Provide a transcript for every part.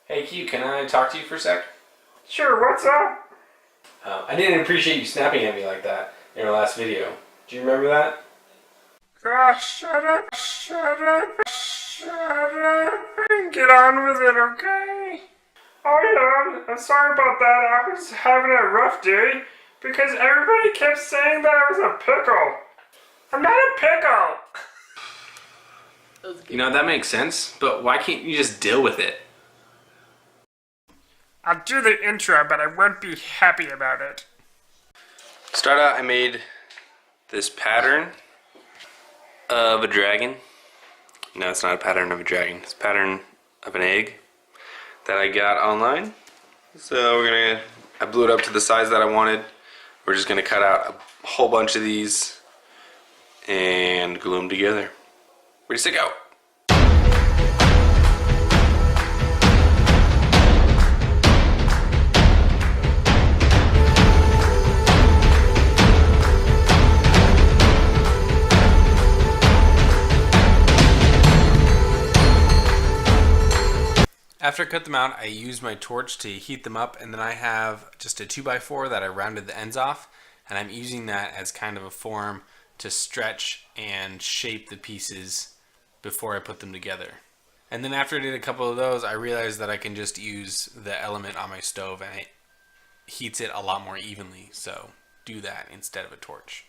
Hey Q, can I talk to you for a sec? Sure, what's up? I didn't appreciate you snapping at me like that in our last video. Do you remember that? Gosh, shut up, and get on with it, okay? Oh yeah, I'm sorry about that. I was having a rough day because everybody kept saying that I was a pickle. I'm not a pickle! You know, that makes sense, but why can't you just deal with it? I'll do the intro, but I won't be happy about it. Start out, I made this pattern of a dragon. No, it's not a pattern of a dragon. It's a pattern of an egg that I got online. So I blew it up to the size that I wanted. We're just gonna cut out a whole bunch of these and glue them together. Ready, set, go. After I cut them out, I used my torch to heat them up, and then I have just a 2x4 that I rounded the ends off, and I'm using that as kind of a form to stretch and shape the pieces before I put them together. And then after I did a couple of those, I realized that I can just use the element on my stove and it heats it a lot more evenly, so do that instead of a torch.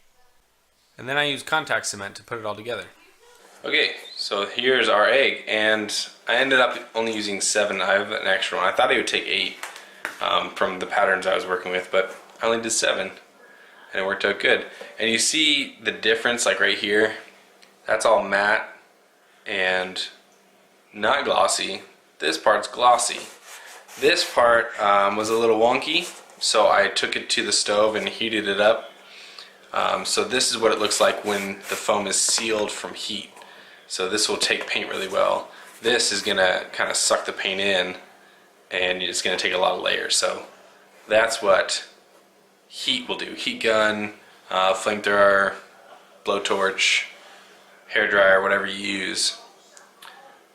And then I use contact cement to put it all together. Okay, so here's our egg, and I ended up only using 7. I have an extra one. I thought it would take 8 from the patterns I was working with, but I only did 7, and it worked out good. And you see the difference, like right here, that's all matte and not glossy. This part's glossy. This part was a little wonky, so I took it to the stove and heated it up. So this is what it looks like when the foam is sealed from heat. So this will take paint really well. This is gonna kind of suck the paint in, and it's gonna take a lot of layers. So that's what heat will do. Heat gun, flamethrower, blowtorch, hair dryer, whatever you use.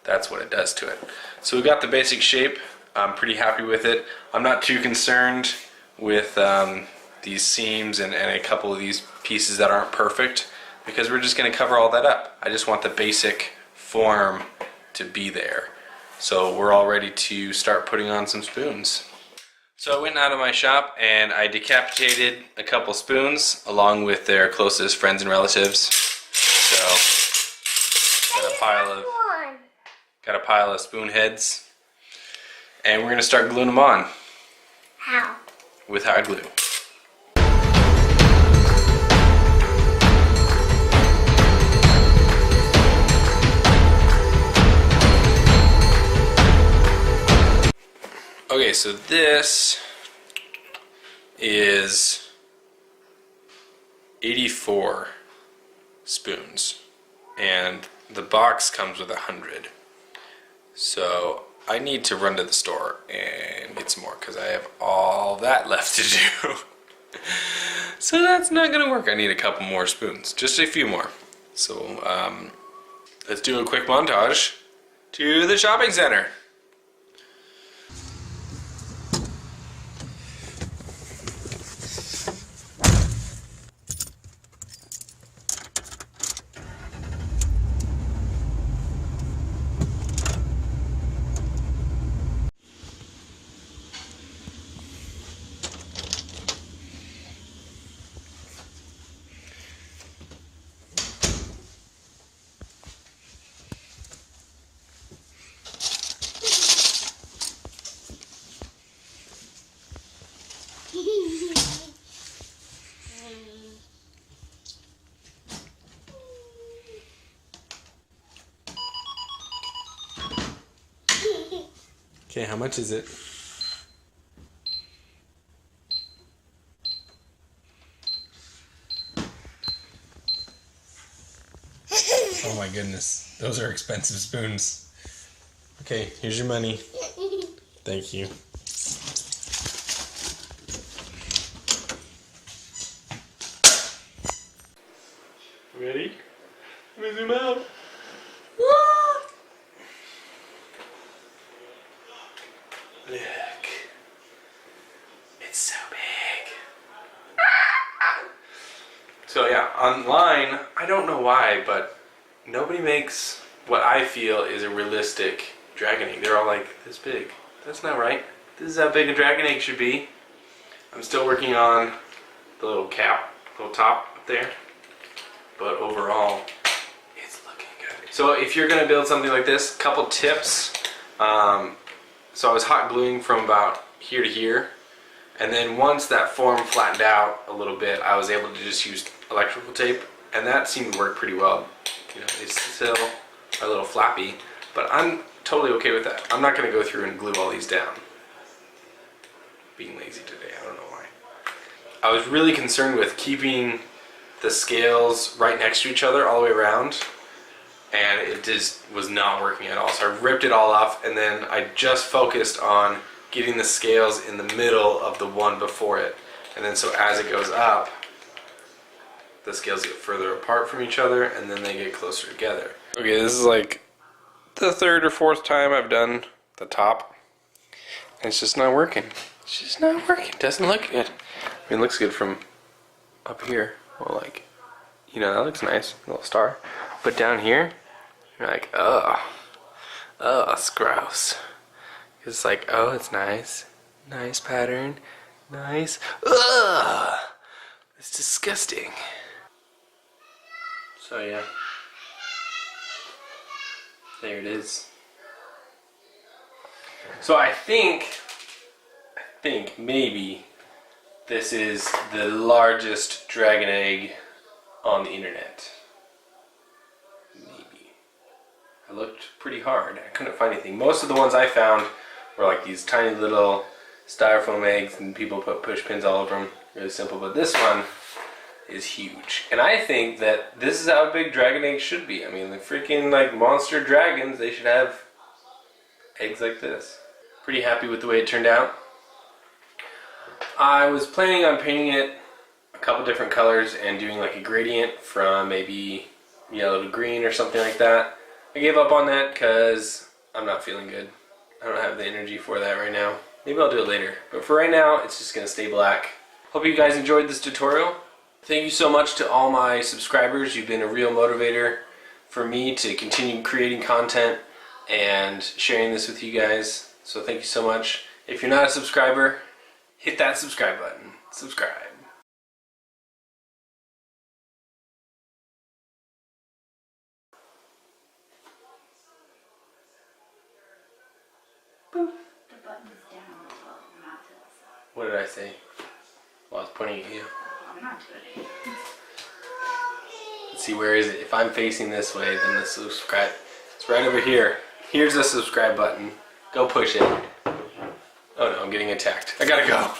That's what it does to it. So we got the basic shape. I'm pretty happy with it. I'm not too concerned with these seams and a couple of these pieces that aren't perfect, because we're just going to cover all that up. I just want the basic form to be there. So we're all ready to start putting on some spoons. So I went out of my shop and I decapitated a couple spoons along with their closest friends and relatives. So got a pile of spoon heads, and we're going to start gluing them on. How? With hot glue. Okay, so this is 84 spoons, and the box comes with 100. So I need to run to the store and get some more because I have all that left to do. So that's not gonna work. I need a couple more spoons, just a few more. So let's do a quick montage to the shopping center. Okay, how much is it? Oh my goodness, those are expensive spoons. Okay, here's your money. Thank you. Ready? Let me zoom out. Look. It's so big. So yeah, online, I don't know why, but nobody makes what I feel is a realistic dragon egg. They're all like this big. That's not right. This is how big a dragon egg should be. I'm still working on the little cap, little top up there. But overall, it's looking good. So if you're gonna build something like this, couple tips. So I was hot gluing from about here to here. And then once that form flattened out a little bit, I was able to just use electrical tape. And that seemed to work pretty well. You know, it's still a little flappy, but I'm totally okay with that. I'm not gonna go through and glue all these down. Being lazy today, I don't know why. I was really concerned with keeping the scales right next to each other all the way around, and it just was not working at all. So I ripped it all off, and then I just focused on getting the scales in the middle of the one before it. And then so as it goes up, the scales get further apart from each other, and then they get closer together. Okay, this is like the third or fourth time I've done the top, and it's just not working. It's just not working. It doesn't look good. I mean, it looks good from up here. Well, like, you know, that looks nice, a little star. But down here, you're like, oh, it's gross. It's like, oh, it's nice, nice pattern, nice. Ugh, it's disgusting. So yeah, there it is. So I think maybe this is the largest dragon egg on the internet. Maybe. I looked pretty hard. I couldn't find anything. Most of the ones I found were like these tiny little styrofoam eggs, and people put push pins all over them. Really simple. But this one is huge. And I think that this is how big dragon eggs should be. I mean, the freaking like monster dragons, they should have eggs like this. Pretty happy with the way it turned out. I was planning on painting it a couple different colors and doing like a gradient from maybe yellow to green or something like that. I gave up on that because I'm not feeling good. I don't have the energy for that right now. Maybe I'll do it later. But for right now, it's just going to stay black. Hope you guys enjoyed this tutorial. Thank you so much to all my subscribers. You've been a real motivator for me to continue creating content and sharing this with you guys. So thank you so much. If you're not a subscriber, hit that subscribe button. Subscribe. Boop. The button's down as well, not to the side. What did I say? Well, I was pointing at you. I'm not doing it. Let's see, where is it? If I'm facing this way, then the subscribe. It's right over here. Here's the subscribe button. Go push it. Oh no, I'm getting attacked. I gotta go.